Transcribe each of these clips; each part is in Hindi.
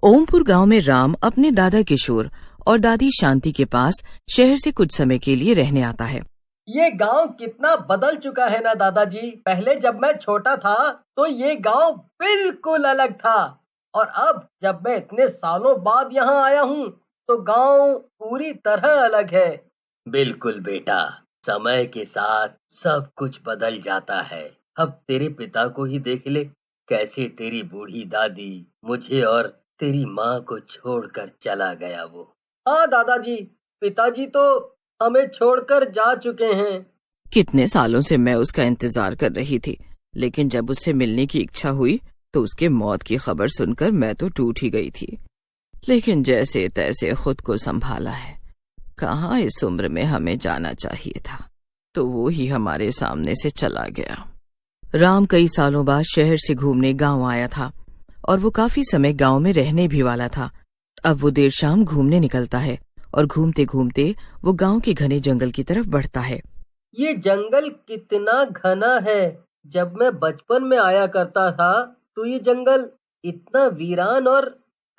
ओमपुर गांव में राम अपने दादा किशोर और दादी शांति के पास शहर से कुछ समय के लिए रहने आता है। ये गांव कितना बदल चुका है ना दादाजी। पहले जब मैं छोटा था तो ये गांव बिल्कुल अलग था, और अब जब मैं इतने सालों बाद यहाँ आया हूँ तो गांव पूरी तरह अलग है। बिल्कुल बेटा, समय के साथ सब कुछ बदल जाता है। अब तेरे पिता को ही देख ले, कैसे तेरी बूढ़ी दादी मुझे और तेरी माँ को छोड़कर चला गया वो। हाँ दादाजी, पिताजी तो हमें छोड़कर जा चुके हैं। कितने सालों से मैं उसका इंतजार कर रही थी, लेकिन जब उससे मिलने की इच्छा हुई तो उसके मौत की खबर सुनकर मैं तो टूट ही गई थी। लेकिन जैसे तैसे खुद को संभाला है। कहाँ इस उम्र में हमें जाना चाहिए था, तो वो ही हमारे सामने से चला गया। राम कई सालों बाद शहर से घूमने गांव आया था और वो काफी समय गांव में रहने भी वाला था। अब वो देर शाम घूमने निकलता है और घूमते घूमते वो गांव के घने जंगल की तरफ बढ़ता है। ये जंगल कितना घना है। जब मैं बचपन में आया करता था तो ये जंगल इतना वीरान और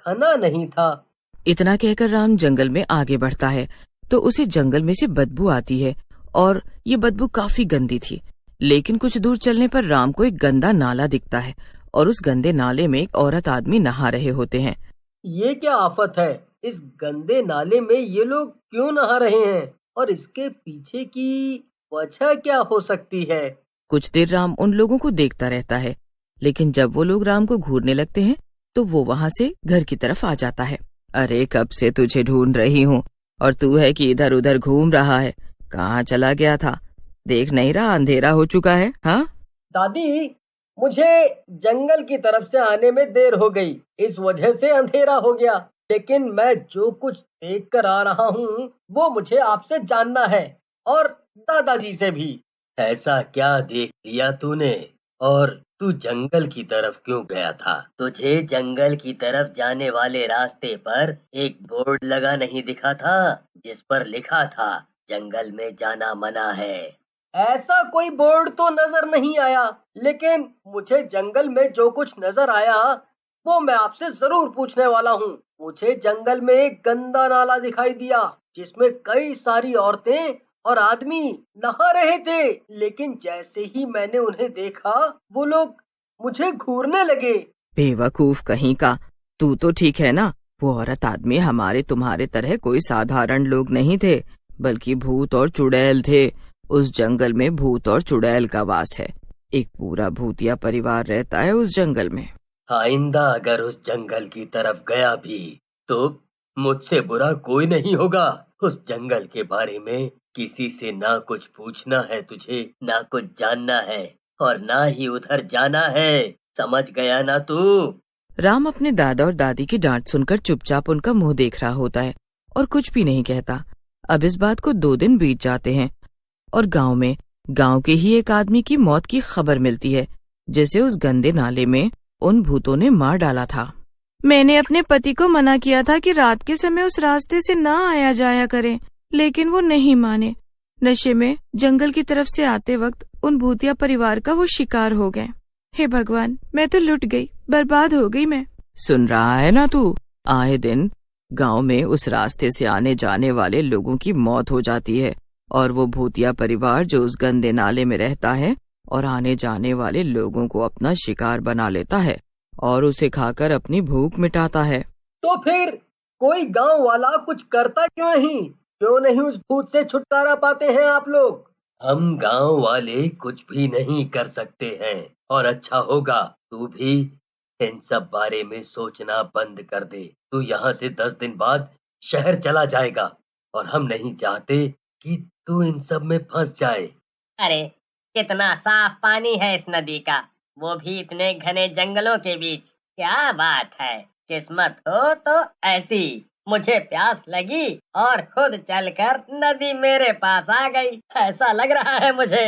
घना नहीं था। इतना कहकर राम जंगल में आगे बढ़ता है तो उसे जंगल में से बदबू आती है, और ये बदबू काफी गंदी थी। लेकिन कुछ दूर चलने पर राम को एक गंदा नाला दिखता है और उस गंदे नाले में एक औरत आदमी नहा रहे होते हैं। ये क्या आफत है, इस गंदे नाले में ये लोग क्यों नहा रहे हैं, और इसके पीछे की वजह क्या हो सकती है। कुछ देर राम उन लोगों को देखता रहता है, लेकिन जब वो लोग राम को घूरने लगते हैं तो वो वहाँ से घर की तरफ आ जाता है। अरे कब से तुझे ढूंढ रही हूँ और तू है कि इधर उधर घूम रहा है। कहाँ चला गया था? देख नहीं रहा अंधेरा हो चुका है? हाँ दादी, मुझे जंगल की तरफ से आने में देर हो गई, इस वजह से अंधेरा हो गया। लेकिन मैं जो कुछ देख कर आ रहा हूँ वो मुझे आपसे जानना है, और दादाजी से भी। ऐसा क्या देख लिया तूने, और तू जंगल की तरफ क्यों गया था? तुझे जंगल की तरफ जाने वाले रास्ते पर एक बोर्ड लगा नहीं दिखा था, जिस पर लिखा था जंगल में जाना मना है? ऐसा कोई बोर्ड तो नजर नहीं आया, लेकिन मुझे जंगल में जो कुछ नजर आया वो मैं आपसे जरूर पूछने वाला हूँ। मुझे जंगल में एक गंदा नाला दिखाई दिया जिसमें कई सारी औरतें और आदमी नहा रहे थे, लेकिन जैसे ही मैंने उन्हें देखा वो लोग मुझे घूरने लगे। बेवकूफ कहीं का, तू तो ठीक है ना? वो औरत आदमी हमारे तुम्हारे तरह कोई साधारण लोग नहीं थे, बल्कि भूत और चुड़ैल थे। उस जंगल में भूत और चुड़ैल का वास है। एक पूरा भूतिया परिवार रहता है उस जंगल में। आइंदा अगर उस जंगल की तरफ गया भी तो मुझसे बुरा कोई नहीं होगा। उस जंगल के बारे में किसी से ना कुछ पूछना है तुझे, ना कुछ जानना है, और ना ही उधर जाना है। समझ गया ना तू? राम अपने दादा और दादी की डांट सुनकर चुपचाप उनका मुंह देख रहा होता है और कुछ भी नहीं कहता। अब इस बात को 2 दिन बीत जाते हैं और गांव के ही एक आदमी की मौत की खबर मिलती है, जिसे उस गंदे नाले में उन भूतों ने मार डाला था। मैंने अपने पति को मना किया था कि रात के समय उस रास्ते से ना आया जाया करें, लेकिन वो नहीं माने। नशे में जंगल की तरफ से आते वक्त उन भूतिया परिवार का वो शिकार हो गए। हे भगवान, मैं तो लुट गई, बर्बाद हो गई मैं। सुन रहा है ना तू? आए दिन गांव में उस रास्ते से आने जाने वाले लोगों की मौत हो जाती है, और वो भूतिया परिवार जो उस गंदे नाले में रहता है और आने जाने वाले लोगों को अपना शिकार बना लेता है और उसे खाकर अपनी भूख मिटाता है। तो फिर कोई गांव वाला कुछ करता क्यों नहीं? क्यों नहीं उस भूत से छुटकारा पाते हैं आप लोग? हम गांव वाले कुछ भी नहीं कर सकते हैं, और अच्छा होगा तू भी इन सब बारे में सोचना बंद कर दे। तू यहाँ से 10 दिन बाद शहर चला जाएगा, और हम नहीं चाहते कि तू इन सब में फंस जाए। अरे कितना साफ पानी है इस नदी का, वो भी इतने घने जंगलों के बीच। क्या बात है, किस्मत हो तो ऐसी। मुझे प्यास लगी और खुद चलकर नदी मेरे पास आ गई, ऐसा लग रहा है मुझे।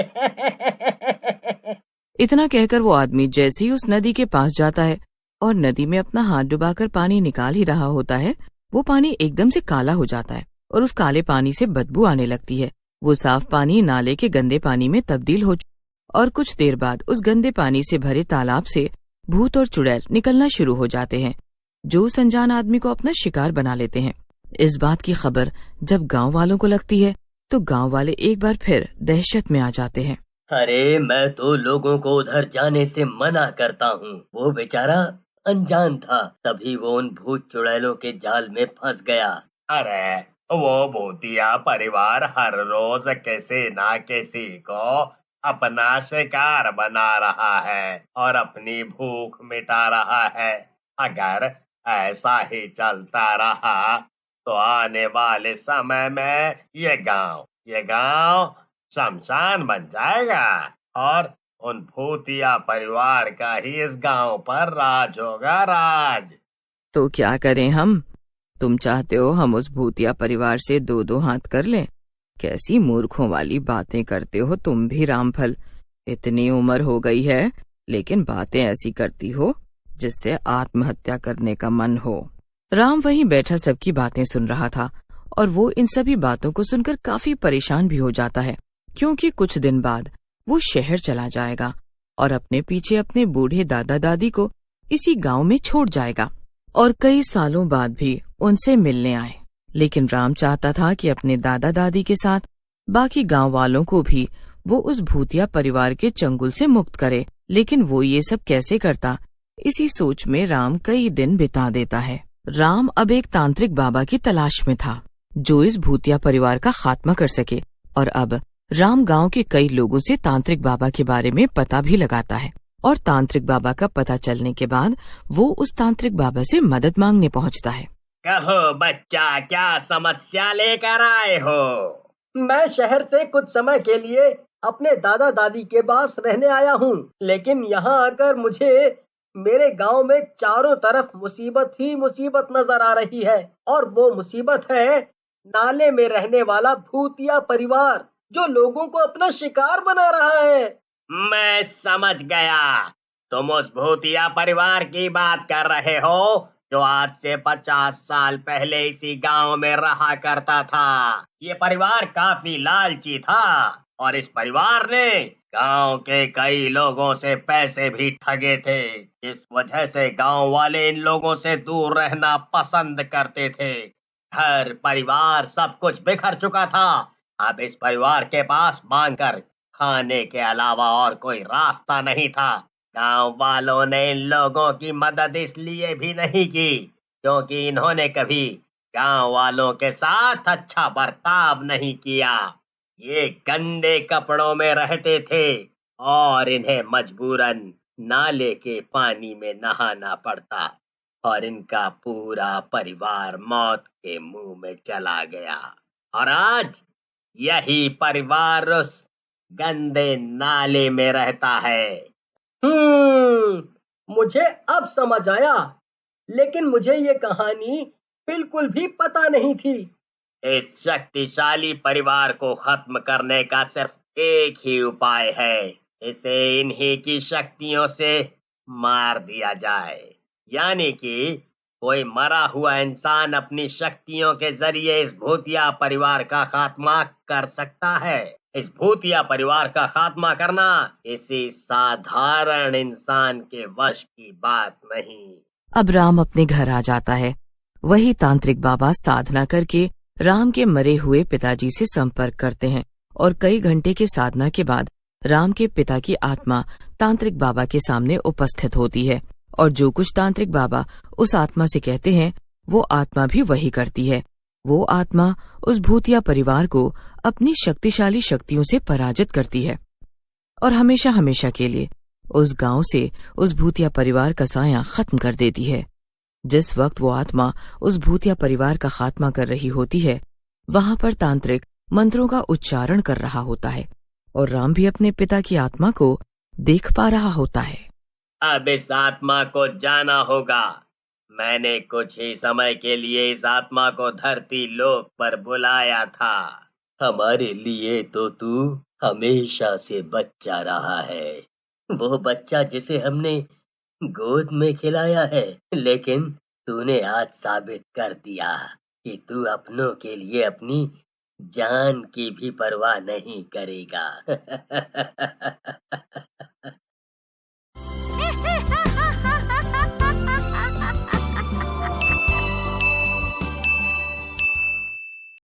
इतना कहकर वो आदमी जैसे ही उस नदी के पास जाता है और नदी में अपना हाथ डुबाकर पानी निकाल ही रहा होता है, वो पानी एकदम से काला हो जाता है और उस काले पानी से बदबू आने लगती है। वो साफ पानी नाले के गंदे पानी में तब्दील हो और कुछ देर बाद उस गंदे पानी से भरे तालाब से भूत और चुड़ैल निकलना शुरू हो जाते हैं। जो उस अनजान आदमी को अपना शिकार बना लेते हैं। इस बात की खबर जब गांव वालों को लगती है तो गांव वाले एक बार फिर दहशत में आ जाते हैं। अरे मैं तो लोगों को उधर जाने से मना करता हूँ। वो बेचारा अनजान था, तभी वो उन भूत चुड़ैलों के जाल में फंस गया। अरे वो भूतिया परिवार हर रोज किसी ना किसी को अपना शिकार बना रहा है और अपनी भूख मिटा रहा है। अगर ऐसा ही चलता रहा तो आने वाले समय में ये गांव शमशान बन जाएगा और उन भूतिया परिवार का ही इस गांव पर राज होगा, राज। तो क्या करें हम? तुम चाहते हो हम उस भूतिया परिवार से दो दो हाथ कर लें? कैसी मूर्खों वाली बातें करते हो तुम भी रामफल। इतनी उम्र हो गई है लेकिन बातें ऐसी करती हो जिससे आत्महत्या करने का मन हो। राम वहीं बैठा सबकी बातें सुन रहा था और वो इन सभी बातों को सुनकर काफी परेशान भी हो जाता है, क्योंकि कुछ दिन बाद वो शहर चला जाएगा और अपने पीछे अपने बूढ़े दादा दादी को इसी गांव में छोड़ जाएगा और कई सालों बाद भी उनसे मिलने आए। लेकिन राम चाहता था कि अपने दादा दादी के साथ बाकी गांव वालों को भी वो उस भूतिया परिवार के चंगुल से मुक्त करे, लेकिन वो ये सब कैसे करता, इसी सोच में राम कई दिन बिता देता है। राम अब एक तांत्रिक बाबा की तलाश में था जो इस भूतिया परिवार का खात्मा कर सके, और अब राम गांव के कई लोगों से तांत्रिक बाबा के बारे में पता भी लगाता है और तांत्रिक बाबा का पता चलने के बाद वो उस तांत्रिक बाबा से मदद मांगने पहुंचता है। कहो बच्चा, क्या समस्या लेकर आए हो? मैं शहर से कुछ समय के लिए अपने दादा दादी के पास रहने आया हूँ, लेकिन यहाँ आकर मुझे मेरे गांव में चारों तरफ मुसीबत ही मुसीबत नजर आ रही है, और वो मुसीबत है नाले में रहने वाला भूतिया परिवार जो लोगों को अपना शिकार बना रहा है। मैं समझ गया, तुम उस भूतिया परिवार की बात कर रहे हो जो आज से 50 साल पहले इसी गांव में रहा करता था। ये परिवार काफी लालची था और इस परिवार ने गांव के कई लोगों से पैसे भी ठगे थे। इस वजह से गांव वाले इन लोगों से दूर रहना पसंद करते थे। घर परिवार सब कुछ बिखर चुका था। अब इस परिवार के पास मांगकर खाने के अलावा और कोई रास्ता नहीं था। गांव वालों ने इन लोगों की मदद इसलिए भी नहीं की क्योंकि इन्होंने कभी गांव वालों के साथ अच्छा बर्ताव नहीं किया। ये गंदे कपड़ों में रहते थे और इन्हें मजबूरन नाले के पानी में नहाना पड़ता, और इनका पूरा परिवार मौत के मुंह में चला गया। और आज यही परिवार उस गंदे नाले में रहता है। मुझे अब समझ आया, लेकिन मुझे ये कहानी बिल्कुल भी पता नहीं थी। इस शक्तिशाली परिवार को खत्म करने का सिर्फ एक ही उपाय है, इसे इन्हीं की शक्तियों से मार दिया जाए। यानी कि कोई मरा हुआ इंसान अपनी शक्तियों के जरिए इस भूतिया परिवार का खात्मा कर सकता है। इस भूतिया परिवार का खात्मा करना किसी साधारण इंसान के वश की बात नहीं। अब राम अपने घर आ जाता है। वही तांत्रिक बाबा साधना करके राम के मरे हुए पिताजी से संपर्क करते हैं और कई घंटे के साधना के बाद राम के पिता की आत्मा तांत्रिक बाबा के सामने उपस्थित होती है, और जो कुछ तांत्रिक बाबा उस आत्मा से कहते हैं वो आत्मा भी वही करती है। वो आत्मा उस भूतिया परिवार को अपनी शक्तिशाली शक्तियों से पराजित करती है और हमेशा हमेशा के लिए उस गांव से उस भूतिया परिवार का साया खत्म कर देती है। जिस वक्त वो आत्मा उस भूतिया परिवार का खात्मा कर रही होती है, वहां पर तांत्रिक मंत्रों का उच्चारण कर रहा होता है और राम भी अपने पिता की आत्मा को देख पा रहा होता है। अब इस आत्मा को जाना होगा। मैंने कुछ ही समय के लिए इस आत्मा को धरती लोक पर बुलाया था। हमारे लिए तो तू हमेशा से बच्चा रहा है, वो बच्चा जिसे हमने गोद में खिलाया है, लेकिन तूने आज साबित कर दिया कि तू अपनों के लिए अपनी जान की भी परवाह नहीं करेगा।